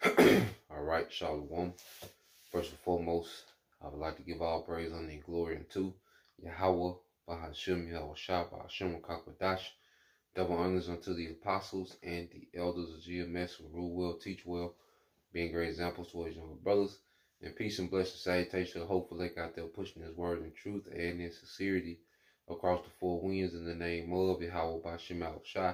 All right, Shalom. First and foremost, I would like to give all praise, honor, and glory unto Yahweh, Bahashim, Yahweh Shah, Bahashim, Kakwadash. Double honors unto the apostles and the elders of GMS who rule well, teach well, being great examples to his younger brothers. And peace and blessed salutation to the hopeful lake out there pushing his word in truth and in sincerity across the four winds in the name of Yahweh, Bahashim, Yahweh Shah.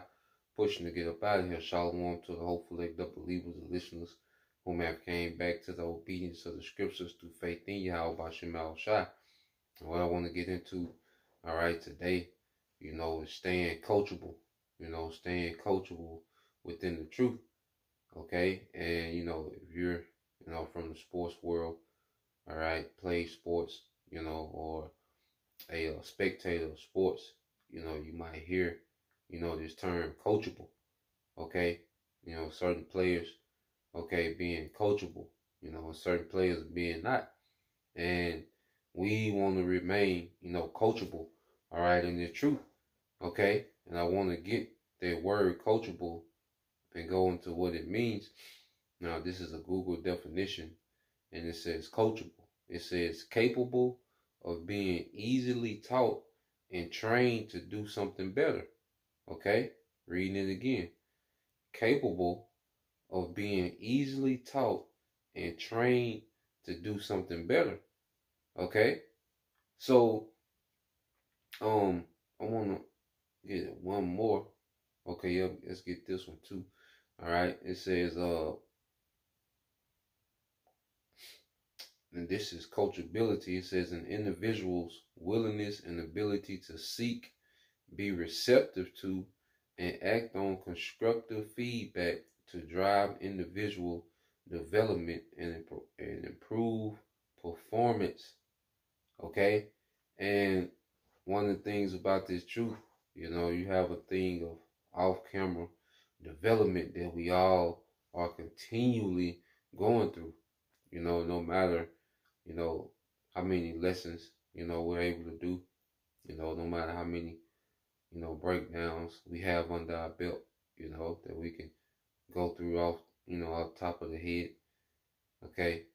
Pushing to get up out of here. Shalom to the hopeful elect, the believers, the listeners whom have came back to the obedience of the scriptures through faith in Yahweh Bashem Al Shai. And what I want to get into, all right, today, is staying coachable, staying coachable within the truth, okay? And, if you're, from the sports world, all right, play sports, or a spectator of sports, you might hear, this term coachable, okay? Certain players, okay, being coachable, and certain players being not. And we want to remain, coachable, all right, in the truth, okay? And I want to get that word coachable and go into what it means. Now, this is a Google definition, and it says coachable. It says capable of being easily taught and trained to do something better. Okay, reading it again. Capable of being easily taught and trained to do something better. Okay, so I want to get one more. Okay, yeah, let's get this one too. All right, it says and this is coachability. It says an individual's willingness and ability to seek, be receptive to, and act on constructive feedback to drive individual development and improve performance. Okay? And one of the things about this truth, you have a thing of off-camera development that we all are continually going through, no matter, how many lessons, we're able to do, no matter how many, breakdowns we have under our belt, that we can go through off top of the head, okay,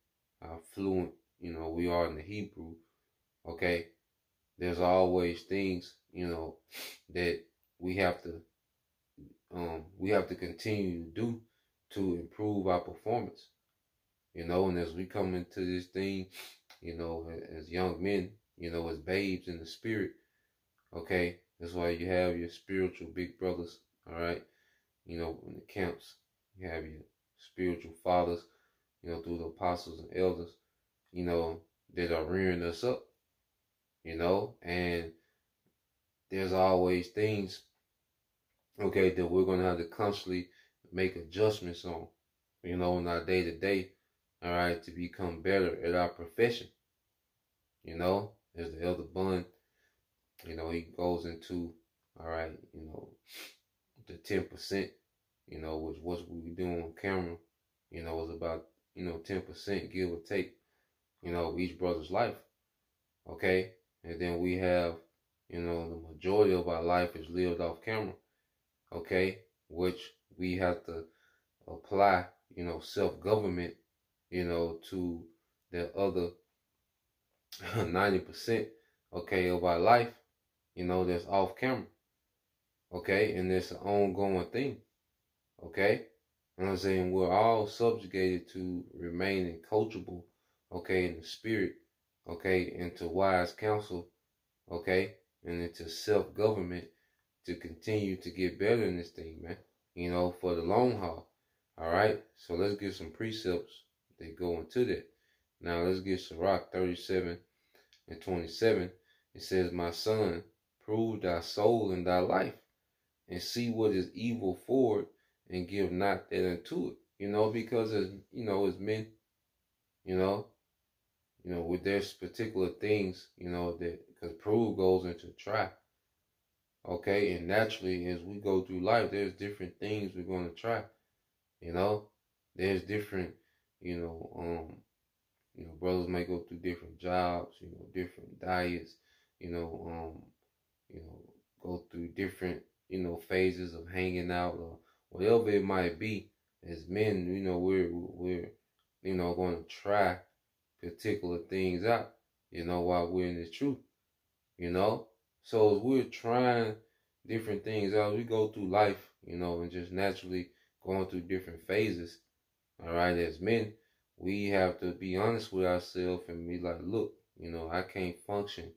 how fluent, we are in the Hebrew, okay, there's always things, that we have to continue to do to improve our performance, and as we come into this thing, as young men, as babes in the spirit, okay, that's why you have your spiritual big brothers, all right, in the camps, you have your spiritual fathers, through the apostles and elders, that are rearing us up, and there's always things, okay, that we're going to have to constantly make adjustments on, in our day-to-day, all right, to become better at our profession, as the Elder Bun, he goes into, all right, the 10%, which what we do on camera, is about, 10%, give or take, each brother's life, okay? And then we have, the majority of our life is lived off camera, okay? Which we have to apply, self-government, to the other 90%, okay, of our life, that's off camera, okay? And it's an ongoing thing, okay? And I'm saying we're all subjugated to remaining coachable, okay, in the spirit, okay, into wise counsel, okay, and into self-government to continue to get better in this thing, man, for the long haul, all right? So let's get some precepts that go into that. Now let's get Sirach 37 and 27. It says, my son, prove thy soul and thy life, and see what is evil for it, and give not that unto it. Because as as men, with there's particular things, that because prove goes into try. Okay, and naturally as we go through life, there's different things we're going to try. There's different, brothers may go through different jobs, different diets, go through different, phases of hanging out or whatever it might be. as men, we're going to try particular things out, while we're in the truth, you know. So as we're trying different things out, we go through life, and just naturally going through different phases. All right, as men, we have to be honest with ourselves and be like, look, I can't function,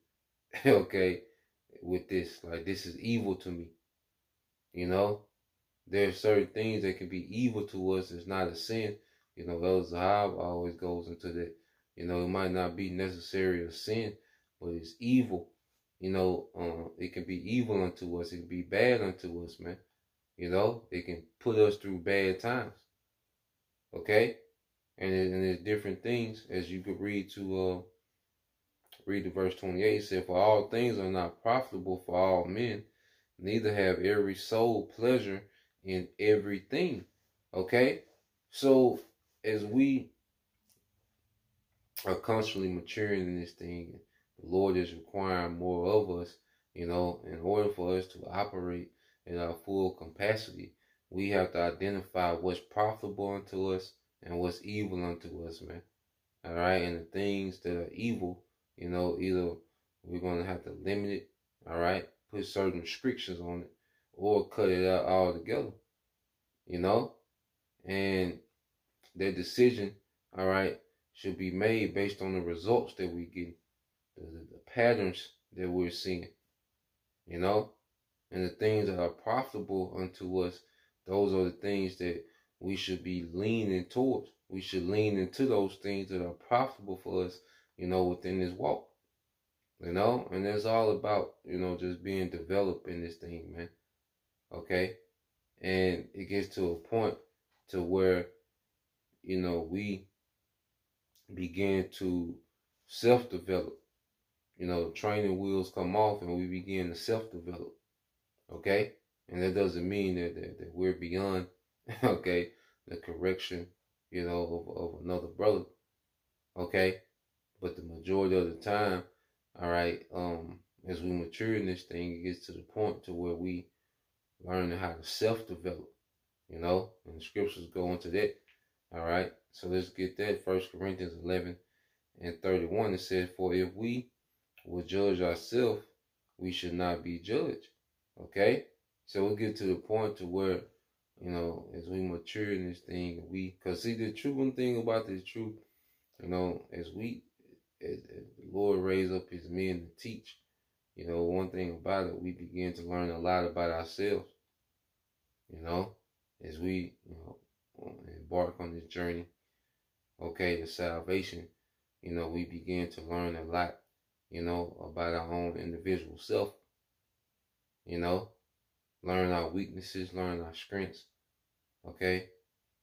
okay, with this. Like, this is evil to me, you know. There's certain things that can be evil to us. It's not a sin. Elder Zahab always goes into that. It might not be necessarily a sin, but it's evil. It can be evil unto us. It can be bad unto us, man. It can put us through bad times. Okay? And there's different things, as you could read to the verse 28. It said, for all things are not profitable for all men, neither have every soul pleasure in everything. Okay? So as we are constantly maturing in this thing, the Lord is requiring more of us, in order for us to operate in our full capacity. We have to identify what's profitable unto us and what's evil unto us, man. All right? And the things that are evil, either we're going to have to limit it, all right? Put certain restrictions on it, or cut it out altogether, and that decision, all right, should be made based on the results that we get, the patterns that we're seeing, and the things that are profitable unto us. Those are the things that we should be leaning towards. We should lean into those things that are profitable for us, within this walk, and it's all about, just being developed in this thing, man. Okay. And it gets to a point to where, we begin to self-develop. Training wheels come off and we begin to self-develop. Okay? And that doesn't mean that we're beyond, okay, the correction, of another brother. Okay? But the majority of the time, all right, as we mature in this thing, it gets to the point to where we learn how to self-develop, and the scriptures go into that. All right, so let's get that. 1 Corinthians 11:31, it says, for if we will judge ourselves, we should not be judged. Okay, so we'll get to the point to where, as we mature in this thing, because see, the true one thing about this truth, as the Lord raise up his men to teach, one thing about it, we begin to learn a lot about ourselves, as we, embark on this journey, okay, to salvation, we begin to learn a lot, about our own individual self, learn our weaknesses, learn our strengths, okay,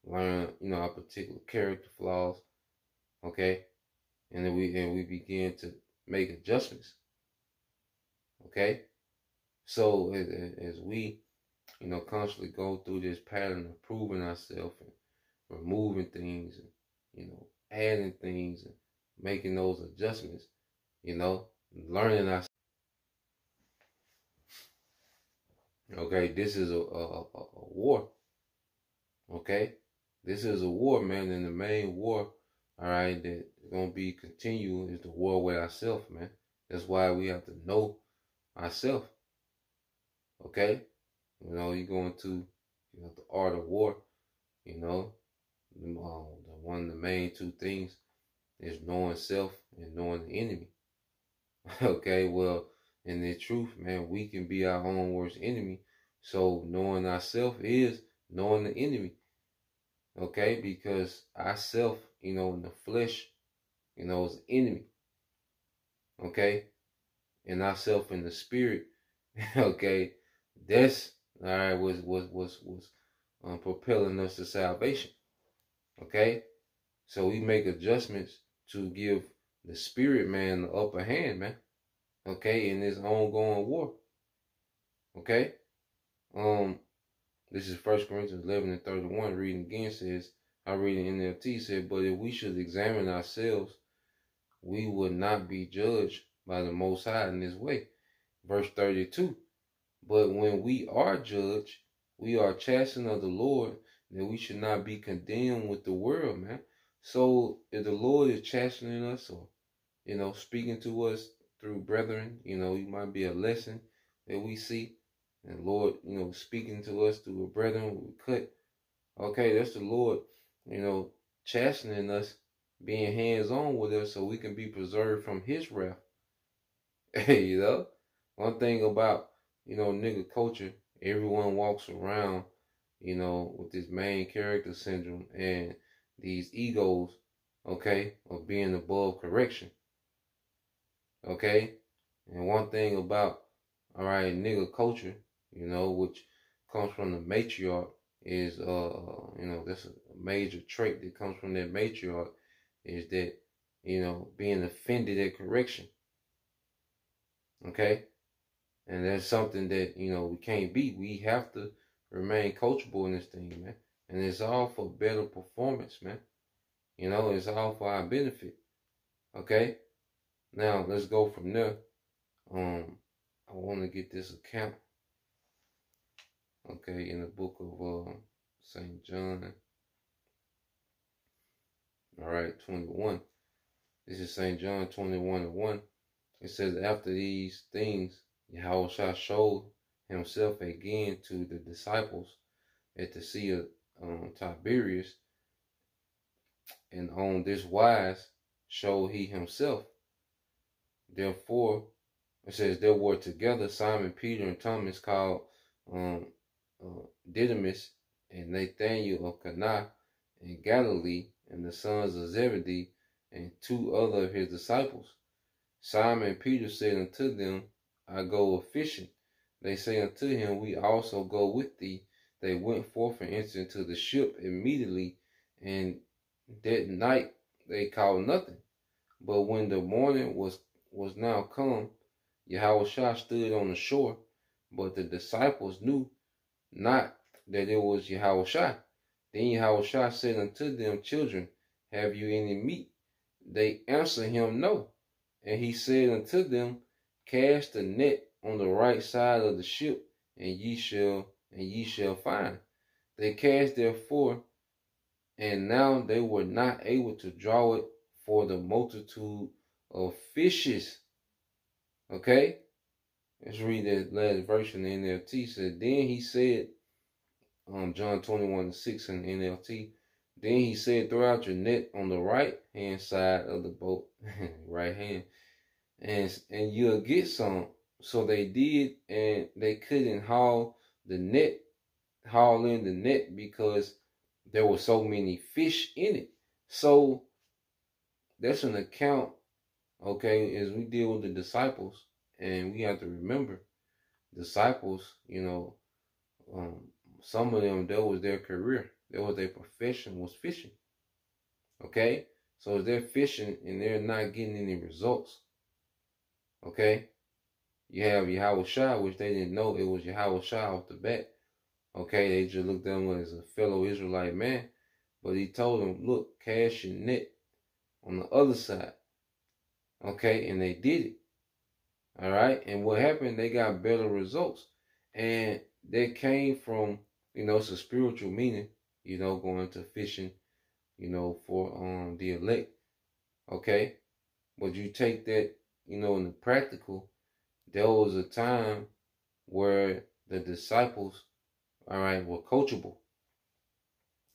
learn, our particular character flaws, okay, and then we begin to make adjustments, okay. So as we, constantly go through this pattern of proving ourselves and removing things and, adding things and making those adjustments, learning ourselves. Okay, this is a war. Okay, this is a war, man, and the main war, all right, that gonna be continual is the war with ourselves, man. That's why we have to know ourselves. Okay, you go into the art of war. One of the main two things is knowing self and knowing the enemy. Okay, well, in the truth, man, we can be our own worst enemy. So knowing ourself is knowing the enemy. Okay, because ourself, in the flesh, is enemy. Okay, and ourself in the spirit, okay, that's all right. Was propelling us to salvation. Okay, so we make adjustments to give the spirit man the upper hand, man. Okay, in this ongoing war. Okay, this is 1 Corinthians 11:31. Reading again says, I read in NLT, said, but if we should examine ourselves, we would not be judged by the Most High in this way. Verse 32. But when we are judged, we are chastened of the Lord, that we should not be condemned with the world, man. So if the Lord is chastening us or, speaking to us through brethren, it might be a lesson that we see. And Lord, speaking to us through a brethren we cut. Okay, that's the Lord, chastening us, being hands-on with us so we can be preserved from his wrath. One thing about, nigga culture, everyone walks around, with this main character syndrome and these egos, okay, of being above correction. Okay? And one thing about, all right, nigga culture, which comes from the matriarch is, that's a major trait that comes from that matriarch is that, being offended at correction. Okay? And that's something that, we can't beat. We have to remain coachable in this thing, man. And it's all for better performance, man. It's all for our benefit. Okay? Now, let's go from there. I want to get this account. Okay, in the book of St. John. All right, 21. This is St. John 21:1. It says, after these things, Yahushua showed himself again to the disciples at the Sea of Tiberias, and on this wise showed he himself. Therefore, it says, there were together Simon Peter and Thomas, called Didymus, and Nathanael of Cana in Galilee, and the sons of Zebedee, and two other of his disciples. Simon Peter said unto them, I go a fishing. They say unto him, we also go with thee. They went forth and entered into the ship immediately, and that night they caught nothing. But when the morning was now come, Yahushua stood on the shore, but the disciples knew not that it was Yahushua. Then Yahushua said unto them, children, have you any meat? They answered him, no. And he said unto them, cast the net on the right side of the ship, and ye shall find. They cast therefore, and now they were not able to draw it for the multitude of fishes. Okay? Let's read that last verse in the NLT. Said, then he said, John 21:6 in the NLT, then he said, throw out your net on the right hand side of the boat, right hand, and you'll get some. So they did, and they couldn't haul in the net because there were so many fish in it. So that's an account, okay, as we deal with the disciples, and we have to remember, disciples, some of them, that was their career. That was their profession, was fishing. Okay? So if they're fishing and they're not getting any results, okay? You have Yahushua, which they didn't know it was Yahushua off the bat. Okay? They just looked at him as a fellow Israelite man. But he told them, look, cast your net on the other side. Okay? And they did it. All right? And what happened? They got better results. And that came from, it's a spiritual meaning, going to fishing, for the elect. Okay? But you take that, in the practical, there was a time where the disciples, all right, were coachable.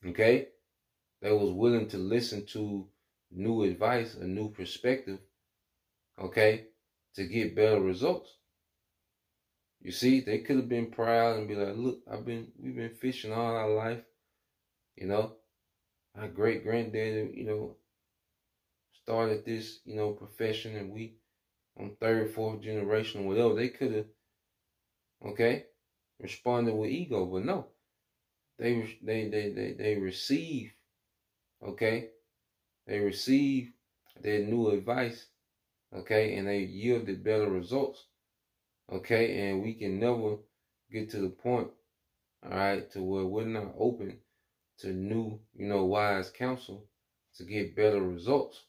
Okay? They was willing to listen to new advice, a new perspective, okay, to get better results. You see, they could have been proud and be like, look, we've been fishing all our life. Our great granddaddy, started this, profession, and we on third, fourth generation or whatever. They could have, okay, responded with ego, but no. They receive, okay? They receive their new advice, okay, and they yielded better results. Okay, and we can never get to the point, all right, to where we're not open to new, wise counsel to get better results.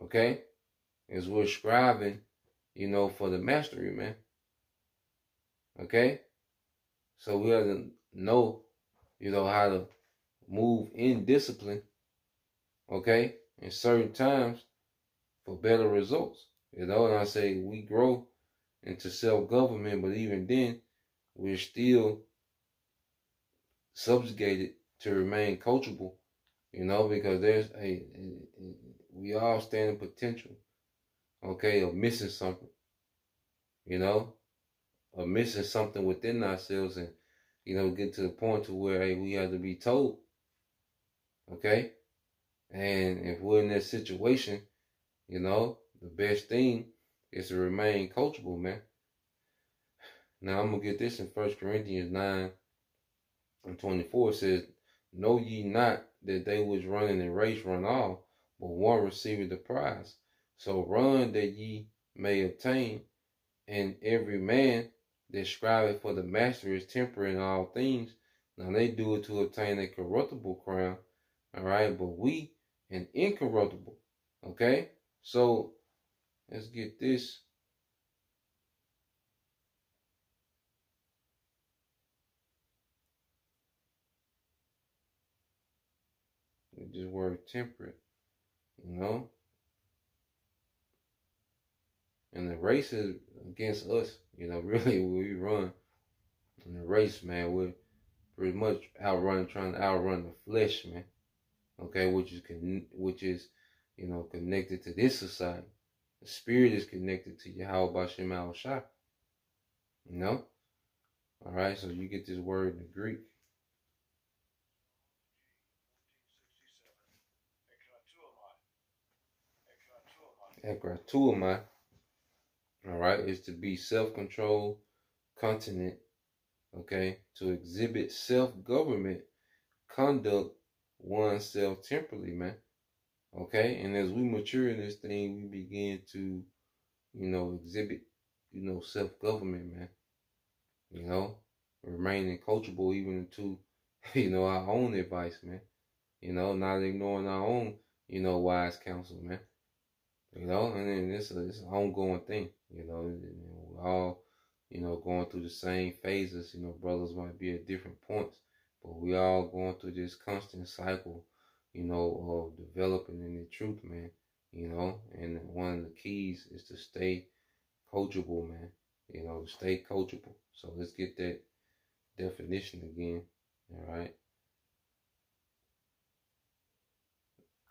Okay, as we're striving, for the mastery, man. Okay, so we have to know how to move in discipline, okay, in certain times for better results. And I say we grow into self-government, but even then, we're still subjugated to remain coachable, because we all stand in potential, okay, of missing something, of missing something within ourselves, and, get to the point to where, hey, we have to be told, okay? And if we're in that situation, the best thing is to remain coachable, man. Now, I'm going to get this in 1 Corinthians 9:24. It says, know ye not that they which run in the race run all, but one receiveth the prize. So run that ye may obtain, and every man that striveth for the master is temperate in all things. Now they do it to obtain a corruptible crown, all right, but we an incorruptible, okay? So let's get this. This word temperate, and the race is against us, really, when we run in the race, man, we're pretty much trying to outrun the flesh, man, okay, which is connected to this society. The spirit is connected to Yahweh Bashem Al Shah, all right, so you get this word in the Greek. Ekratuamai, all right, is to be self-controlled, continent, okay, to exhibit self-government, conduct oneself temporally, man, okay, and as we mature in this thing, we begin to, exhibit, self-government, man, remaining coachable even to, our own advice, man, not ignoring our own, wise counsel, man. And then it's an ongoing thing, we're all, going through the same phases, brothers might be at different points, but we all going through this constant cycle, of developing in the truth, man, and one of the keys is to stay coachable, man, stay coachable. So let's get that definition again, all right?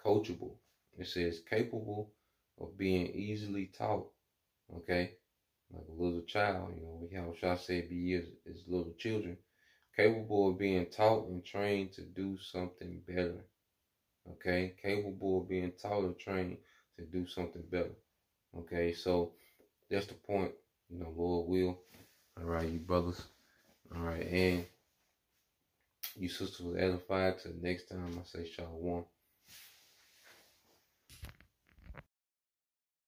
Coachable. It says capable of being easily taught, okay? Like a little child, we have shall say be as little children, capable of being taught and trained to do something better, okay? Capable of being taught or trained to do something better, okay? So that's the point, Lord will. All right, you brothers. All right, and you sisters was edified. Till next time, I say shalom.